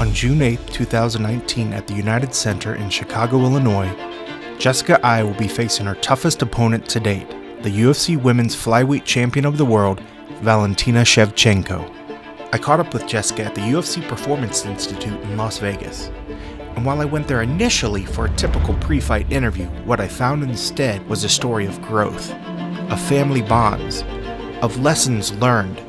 On June 8, 2019 at the United Center in Chicago, Illinois, Jessica Eye will be facing her toughest opponent to date, the UFC Women's Flyweight Champion of the World, Valentina Shevchenko. I caught up with Jessica at the UFC Performance Institute in Las Vegas. And while I went there initially for a typical pre-fight interview, what I found instead was a story of growth, of family bonds, of lessons learned,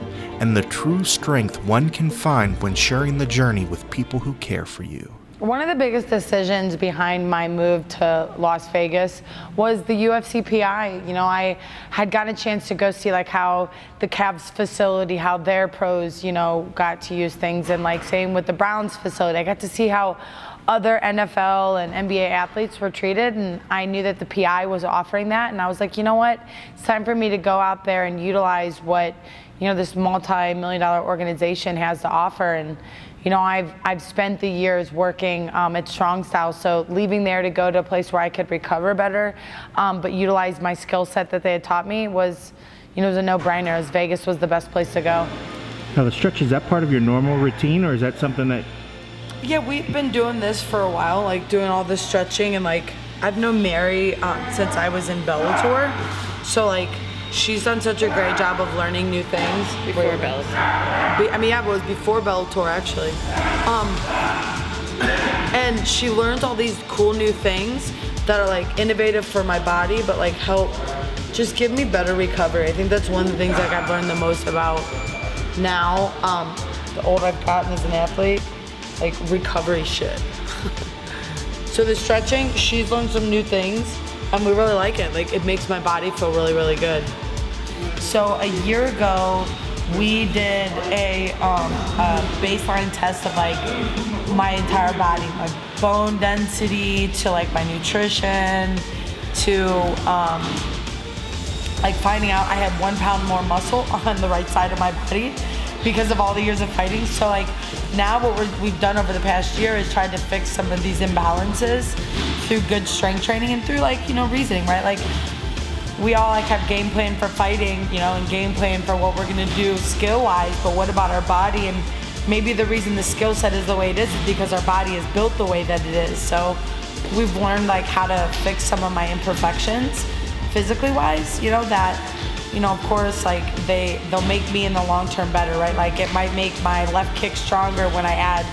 and the true strength one can find when sharing the journey with people who care for you. One of the biggest decisions behind my move to Las Vegas was the UFC PI. You know, I had gotten a chance to go see like how the Cavs facility, how their pros, you know, got to use things, and like same with the Browns facility. I got to see how other NFL and NBA athletes were treated, and I knew that the PI was offering that, and I was like, you know what, it's time for me to go out there and utilize what, you know, this multi-million-dollar organization has to offer. And you know, I've spent the years working at Strong Style, so leaving there to go to a place where I could recover better, but utilize my skill set that they had taught me was, you know, it was a no-brainer. As Vegas was the best place to go. Now the stretch, is that part of your normal routine, or is that something that? Yeah, we've been doing this for a while, like doing all this stretching, and like I've known Mary since I was in Bellator, so like she's done such a great job of learning new things. Before Bellator. I mean, yeah, it was before Bellator actually. And she learned all these cool new things that are like innovative for my body, but like help just give me better recovery. I think that's one of the things like I've learned the most about now. The older I've gotten as an athlete, like recovery shit. So the stretching, she's learned some new things, and we really like it. Like it makes my body feel really, really good. So a year ago, we did a baseline test of like my entire body, my bone density to like my nutrition to like finding out I had 1 pound more muscle on the right side of my body because of all the years of fighting. So like now what we've done over the past year is tried to fix some of these imbalances through good strength training and through like, you know, reasoning, right? Like we all like have game plan for fighting, you know, and game plan for what we're gonna do skill-wise, but what about our body? And maybe the reason the skill set is the way it is because our body is built the way that it is. So we've learned like how to fix some of my imperfections physically wise, you know, that, you know, of course, like they'll make me in the long term better, right? Like it might make my left kick stronger when I add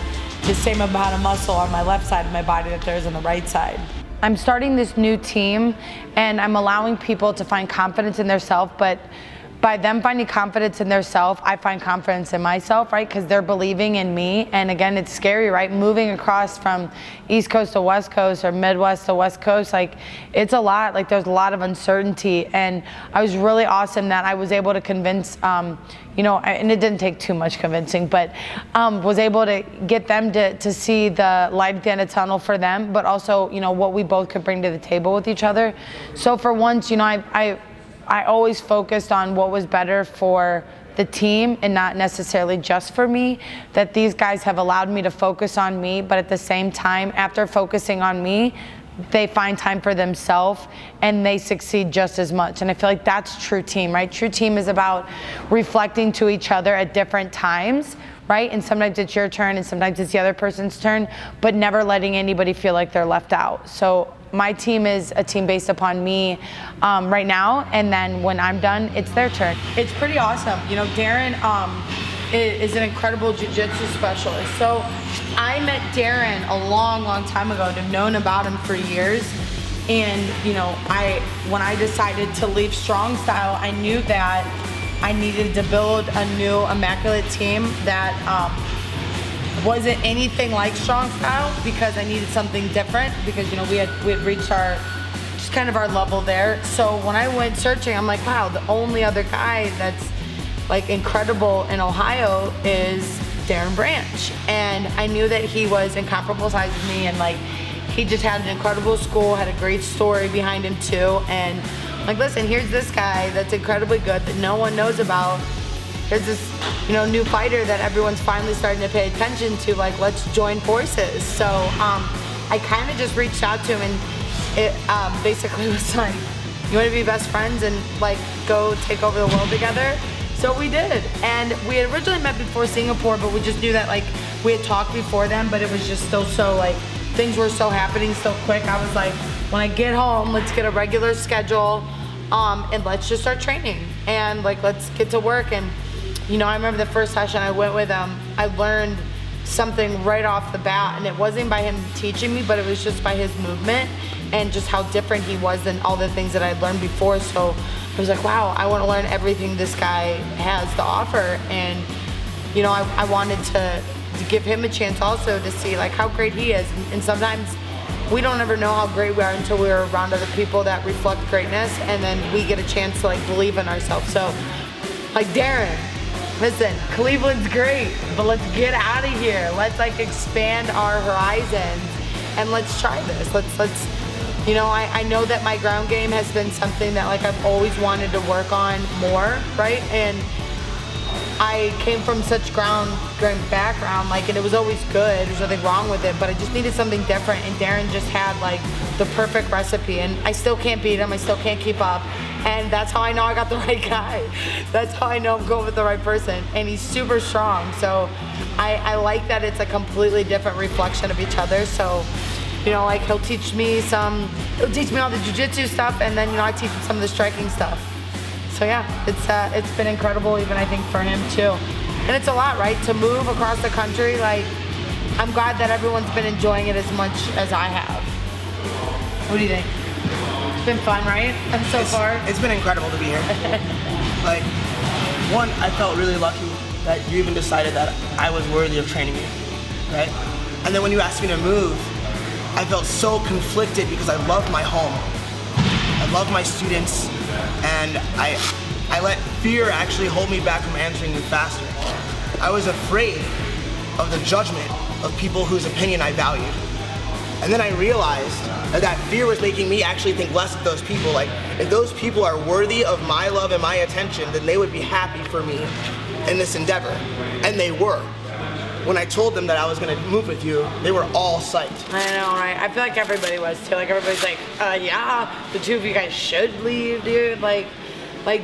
the same amount of muscle on my left side of my body that there is on the right side. I'm starting this new team, and I'm allowing people to find confidence in their self, but by them finding confidence in their self, I find confidence in myself, right? Because they're believing in me. And again, it's scary, right? Moving across from East Coast to West Coast or Midwest to West Coast, like it's a lot, like there's a lot of uncertainty. And I was really awesome that I was able to convince, you know, and it didn't take too much convincing, but was able to get them to see the light at the end of the tunnel for them, but also, you know, what we both could bring to the table with each other. So for once, you know, I always focused on what was better for the team and not necessarily just for me, that these guys have allowed me to focus on me, but at the same time, after focusing on me, they find time for themselves and they succeed just as much. And I feel like that's true team, right? True team is about reflecting to each other at different times, right? And sometimes it's your turn and sometimes it's the other person's turn, but never letting anybody feel like they're left out. So my team is a team based upon me right now, and then when I'm done, it's their turn. It's pretty awesome. You know, Darren is an incredible jiu-jitsu specialist. So I met Darren a long, long time ago. I've known about him for years. And, you know, when I decided to leave Strong Style, I knew that I needed to build a new immaculate team that wasn't anything like Strong Style, because I needed something different, because, you know, we had reached our, just kind of our level there. So when I went searching, I'm like, wow, the only other guy that's like incredible in Ohio is Darren Branch. And I knew that he was in comparable size with me, and like he just had an incredible school, had a great story behind him too. And like, listen, here's this guy that's incredibly good that no one knows about. There's this, you know, new fighter that everyone's finally starting to pay attention to. Like, let's join forces. So I kind of just reached out to him, and it basically was like, you want to be best friends and like go take over the world together? So we did. And we had originally met before Singapore, but we just knew that like we had talked before then, but it was just still so like, things were so happening so quick. I was like, when I get home, let's get a regular schedule, and let's just start training. And like, let's get to work. And you know, I remember the first session I went with him, I learned something right off the bat, and it wasn't by him teaching me, but it was just by his movement and just how different he was than all the things that I'd learned before. So I was like, wow, I want to learn everything this guy has to offer. And you know, I wanted to give him a chance also to see like how great he is. And sometimes we don't ever know how great we are until we're around other people that reflect greatness, and then we get a chance to like believe in ourselves. So like Darren, listen, Cleveland's great, but let's get out of here. Let's like expand our horizons and let's try this. Let's, you know, I know that my ground game has been something that like I've always wanted to work on more, right? And I came from such ground background, like, and it was always good. There's nothing wrong with it, but I just needed something different. And Darren just had like the perfect recipe, and I still can't beat him. I still can't keep up, and that's how I know I got the right guy. That's how I know I'm going with the right person. And he's super strong, so I like that it's a completely different reflection of each other. So, you know, like he'll teach me all the jiu-jitsu stuff, and then you know I teach him some of the striking stuff. So yeah, it's been incredible, even I think for him too. And it's a lot, right? To move across the country, like, I'm glad that everyone's been enjoying it as much as I have. What do you think? It's been fun, right? And so far? It's been incredible to be here. Like, one, I felt really lucky that you even decided that I was worthy of training you, right? And then when you asked me to move, I felt so conflicted because I love my home. I love my students, and I let fear actually hold me back from answering you faster. I was afraid of the judgment of people whose opinion I valued. And then I realized that fear was making me actually think less of those people. Like, if those people are worthy of my love and my attention, then they would be happy for me in this endeavor. And they were. When I told them that I was gonna move with you, they were all psyched. I know, right? I feel like everybody was too. Like everybody's like, yeah, the two of you guys should leave, dude. Like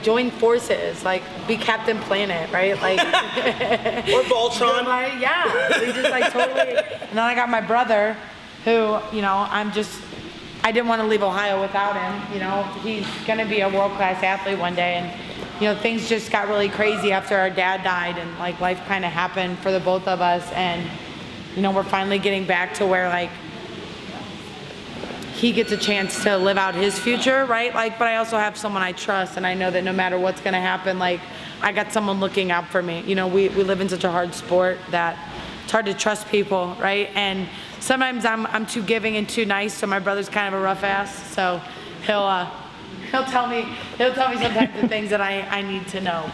join forces, like be Captain Planet, right? Like or Voltron. Like, yeah, they just like totally. And then I got my brother, who, you know, I didn't want to leave Ohio without him. You know, he's gonna be a world-class athlete one day, and you know, things just got really crazy after our dad died, and like life kind of happened for the both of us, and you know, we're finally getting back to where like he gets a chance to live out his future, right? Like, but I also have someone I trust, and I know that no matter what's gonna happen, like I got someone looking out for me. You know, we live in such a hard sport that it's hard to trust people, right? And sometimes I'm too giving and too nice, so my brother's kind of a rough ass, so he'll tell me sometimes the things that I need to know.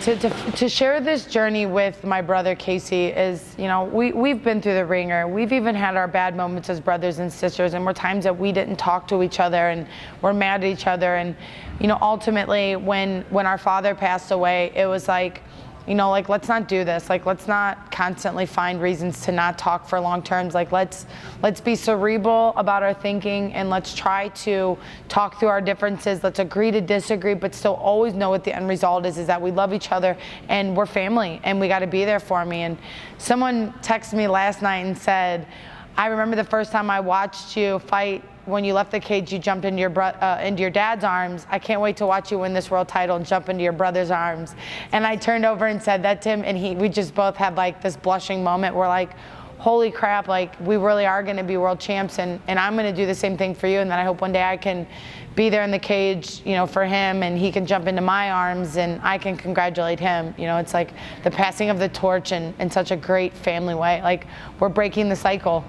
To share this journey with my brother Casey is, you know, we've been through the ringer. We've even had our bad moments as brothers and sisters, and we're times that we didn't talk to each other and we're mad at each other. And you know, ultimately when our father passed away, it was like, you know, like, let's not do this. Like, let's not constantly find reasons to not talk for long terms. Like, let's be cerebral about our thinking, and let's try to talk through our differences. Let's agree to disagree, but still always know what the end result is that we love each other and we're family, and we got to be there for me. And someone texted me last night and said, I remember the first time I watched you fight. When you left the cage, you jumped into your dad's arms. I can't wait to watch you win this world title and jump into your brother's arms. And I turned over and said that to him, and we just both had like this blushing moment. We're like, holy crap, like we really are gonna be world champs, and I'm gonna do the same thing for you, and then I hope one day I can be there in the cage, you know, for him, and he can jump into my arms and I can congratulate him. You know, it's like the passing of the torch in such a great family way. Like, we're breaking the cycle.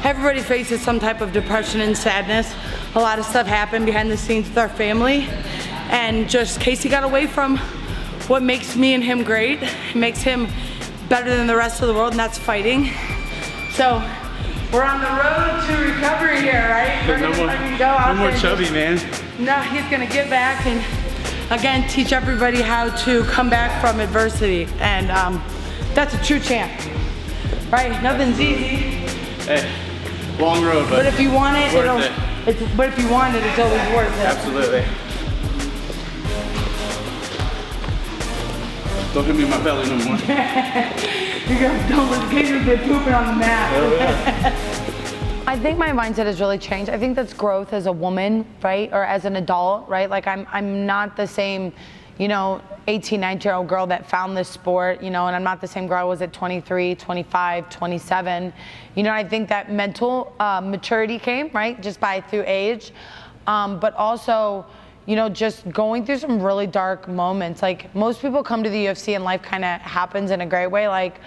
Everybody faces some type of depression and sadness. A lot of stuff happened behind the scenes with our family, and just Casey got away from what makes me and him great. It makes him better than the rest of the world, and that's fighting. So we're on the road to recovery here, right? No more chubby, man. No, he's gonna get back and again teach everybody how to come back from adversity, and that's a true champ, right? Nothing's easy. Hey, long road, but if you want it, it's always worth it. Absolutely. Don't hit me in my belly no more. You guys don't let the cages be pooping on the mat. Oh, yeah. I think my mindset has really changed. I think that's growth as a woman, right? Or as an adult, right? Like I'm not the same, 18, 19-year-old girl that found this sport, and I'm not the same girl I was at 23, 25, 27. I think that mental maturity came, right? Just through age. But also, just going through some really dark moments. Like most people come to the UFC and life kind of happens in a great way. Like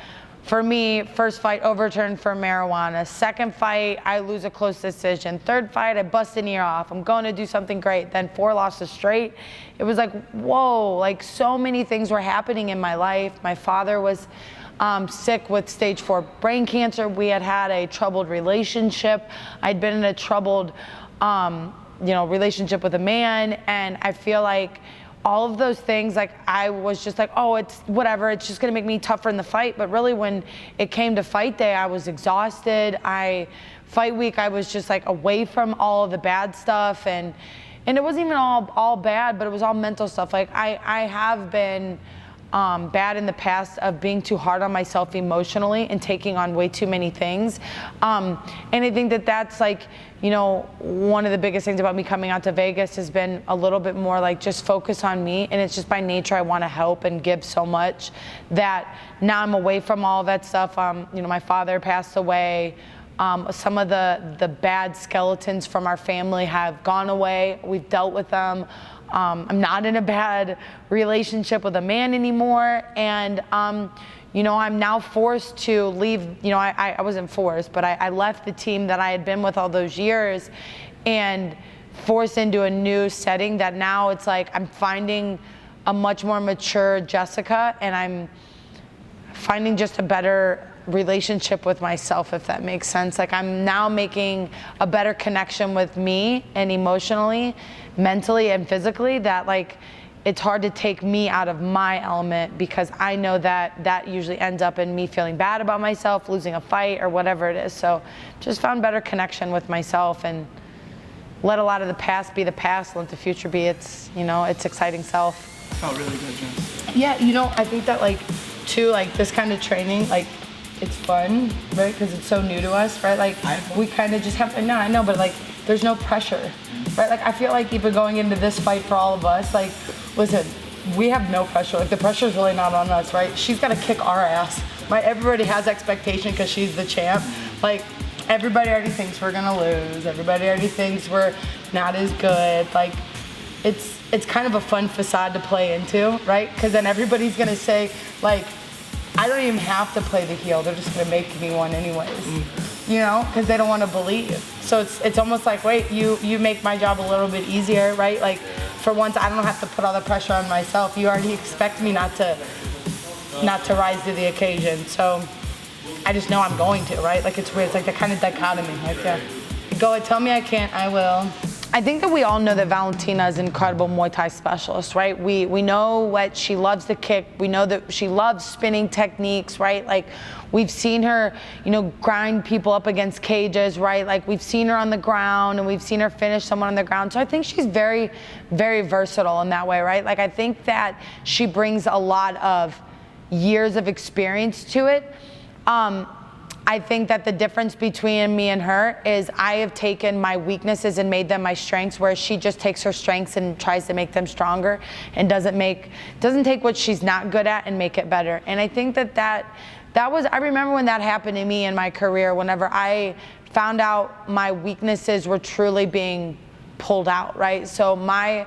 for me, first fight overturned for marijuana. Second fight, I lose a close decision. Third fight, I bust an ear off. I'm going to do something great. Then 4 losses straight. It was like, whoa, like so many things were happening in my life. My father was sick with stage 4 brain cancer. We had a troubled relationship. I'd been in a troubled, relationship with a man. And I feel like all of those things, like I was just like, oh, it's whatever, it's just gonna make me tougher in the fight. But really when it came to fight day, I was exhausted. Fight week, I was just like away from all of the bad stuff. And it wasn't even all bad, but it was all mental stuff. Like I have been bad in the past of being too hard on myself emotionally and taking on way too many things. And I think that's like, one of the biggest things about me coming out to Vegas has been a little bit more like just focus on me. And it's just by nature, I want to help and give so much that now I'm away from all of that stuff. My father passed away. Some of the bad skeletons from our family have gone away. We've dealt with them. I'm not in a bad relationship with a man anymore. And, I'm now forced to leave. I wasn't forced, but I left the team that I had been with all those years and forced into a new setting that now it's like I'm finding a much more mature Jessica, and I'm finding just a better relationship with myself, if that makes sense. Like I'm now making a better connection with me, and emotionally, mentally, and physically, that like it's hard to take me out of my element, because I know that usually ends up in me feeling bad about myself, losing a fight or whatever it is. So just found better connection with myself and let a lot of the past be the past, let the future be its exciting self. Felt really good, Jess. Yeah, I think that too, this kind of training, it's fun, right? Because it's so new to us, right? Like we kind of just have, no, I know, but there's no pressure, right? Like I feel like even going into this fight for all of us, listen, we have no pressure. The pressure is really not on us, right? She's got to kick our ass. Everybody has expectation because she's the champ. Everybody already thinks we're gonna lose. Everybody already thinks we're not as good. It's kind of a fun facade to play into, right? Because then everybody's gonna say, I don't even have to play the heel. They're just gonna make me one anyways, because they don't want to believe. So it's almost like, wait, you make my job a little bit easier, right? For once, I don't have to put all the pressure on myself. You already expect me not to rise to the occasion. So I just know I'm going to, right? It's weird. It's like the kind of dichotomy. Tell me I can't, I will. I think that we all know that Valentina is an incredible Muay Thai specialist, right? We know what she loves to kick. We know that she loves spinning techniques, right? We've seen her, grind people up against cages, right? We've seen her on the ground, and we've seen her finish someone on the ground. So I think she's very, very versatile in that way, right? I think that she brings a lot of years of experience to it. I think that the difference between me and her is I have taken my weaknesses and made them my strengths, whereas she just takes her strengths and tries to make them stronger and doesn't take what she's not good at and make it better. And I think that was, I remember when that happened to me in my career, whenever I found out my weaknesses were truly being pulled out, right? So my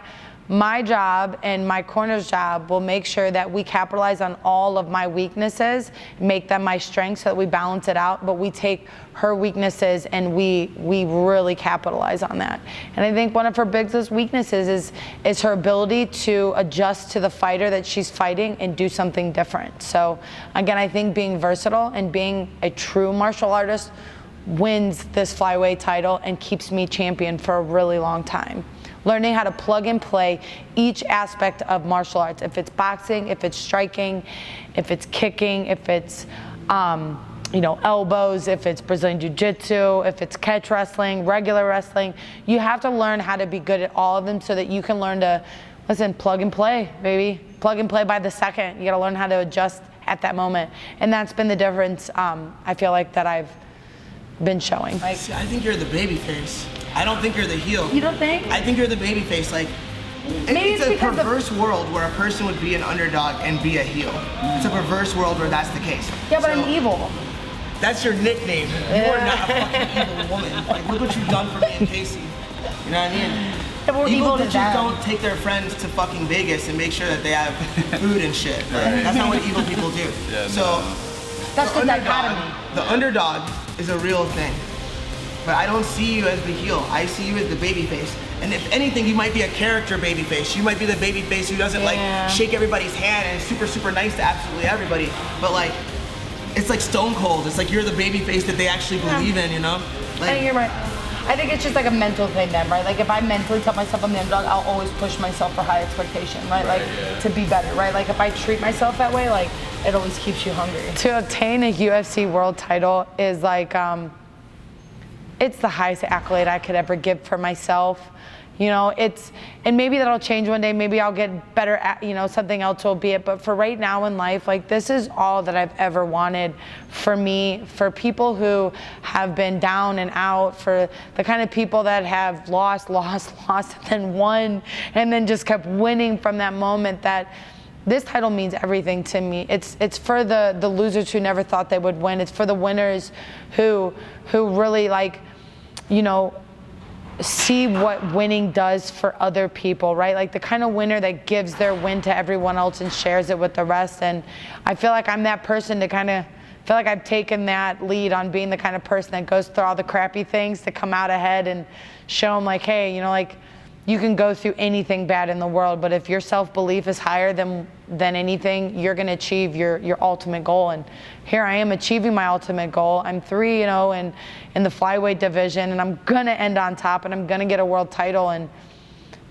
job and my corner's job will make sure that we capitalize on all of my weaknesses, make them my strengths so that we balance it out, but we take her weaknesses and we really capitalize on that. And I think one of her biggest weaknesses is her ability to adjust to the fighter that she's fighting and do something different. So again, I think being versatile and being a true martial artist wins this flyweight title and keeps me champion for a really long time. Learning how to plug and play each aspect of martial arts. If it's boxing, if it's striking, if it's kicking, if it's elbows, if it's Brazilian Jiu-Jitsu, if it's catch wrestling, regular wrestling. You have to learn how to be good at all of them so that you can learn to, plug and play, baby. Plug and play by the second. You gotta learn how to adjust at that moment. And that's been the difference, I feel like, that I've been showing. Like, see, I think you're the baby face. I don't think you're the heel. You don't think? I think you're the baby face. Like, maybe it's a perverse world where a person would be an underdog and be a heel. It's a perverse world where that's the case. Yeah, but I'm evil. That's your nickname. You are not a fucking evil woman. Like, look what you've done for me and Casey. You know what I mean? Yeah, evil bitches don't take their friends to fucking Vegas and make sure that they have food and shit. Right? That's not what evil people do. Yeah, so, that's the dichotomy. The underdog is a real thing. But I don't see you as the heel. I see you as the baby face. And if anything, you might be a character baby face. You might be the baby face who doesn't like shake everybody's hand and is super, super nice to absolutely everybody. But like, it's like Stone Cold. It's like you're the baby face that they actually believe in, you know? Like, I think you're right. I think it's just like a mental thing then, right? Like if I mentally tell myself I'm the underdog, I'll always push myself for high expectation, right? Like to be better, right? Like if I treat myself that way, like it always keeps you hungry. To obtain a UFC world title is like, it's the highest accolade I could ever give for myself. You know, and maybe that'll change one day. Maybe I'll get better at, you know, something else will be it. But for right now in life, like this is all that I've ever wanted for me, for people who have been down and out, for the kind of people that have lost, and then won, and then just kept winning from that moment. That this title means everything to me. It's for the losers who never thought they would win. It's for the winners who really, like, you know, see what winning does for other people, right? Like the kind of winner that gives their win to everyone else and shares it with the rest. And I feel like I'm that person to kind of feel like I've taken that lead on being the kind of person that goes through all the crappy things to come out ahead and show them like, hey, you know, like you can go through anything bad in the world, but if your self-belief is higher than anything, you're going to achieve your ultimate goal. And here I am achieving my ultimate goal. I'm 3-0 in the flyweight division, and I'm going to end on top, and I'm going to get a world title. And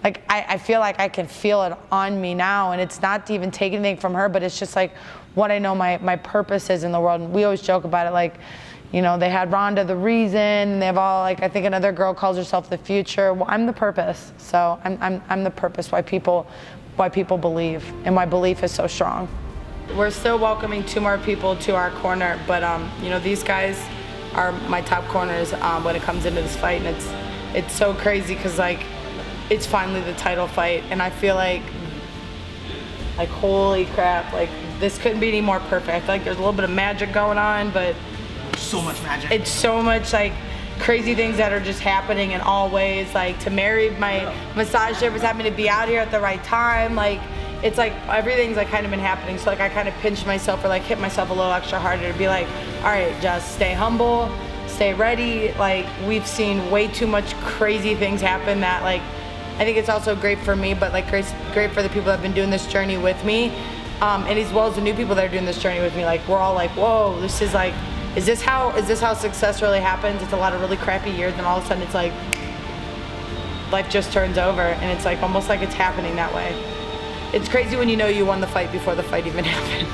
like I feel like I can feel it on me now, and it's not to even take anything from her, but it's just like what I know my purpose is in the world. And we always joke about it, like, you know, they had Rhonda the reason, and they have all, like, I think another girl calls herself the future. Well, I'm the purpose. So I'm the purpose why people believe, and my belief is so strong. We're still welcoming 2 more people to our corner, but you know, these guys are my top corners when it comes into this fight, and it's so crazy because like it's finally the title fight, and I feel like holy crap, like this couldn't be any more perfect. I feel like there's a little bit of magic going on, but so much magic. It's so much like crazy things that are just happening in all ways. Like to marry my massage therapist, having to be out here at the right time. Like it's like everything's like kind of been happening. So like I kind of pinched myself or like hit myself a little extra harder to be like, all right, just stay humble, stay ready. Like we've seen way too much crazy things happen that like I think it's also great for me, but like great for the people that have been doing this journey with me, and as well as the new people that are doing this journey with me. Like we're all like, whoa, this is like. Is this how success really happens? It's a lot of really crappy years, and all of a sudden it's like life just turns over, and it's like almost like it's happening that way. It's crazy when you know you won the fight before the fight even happened.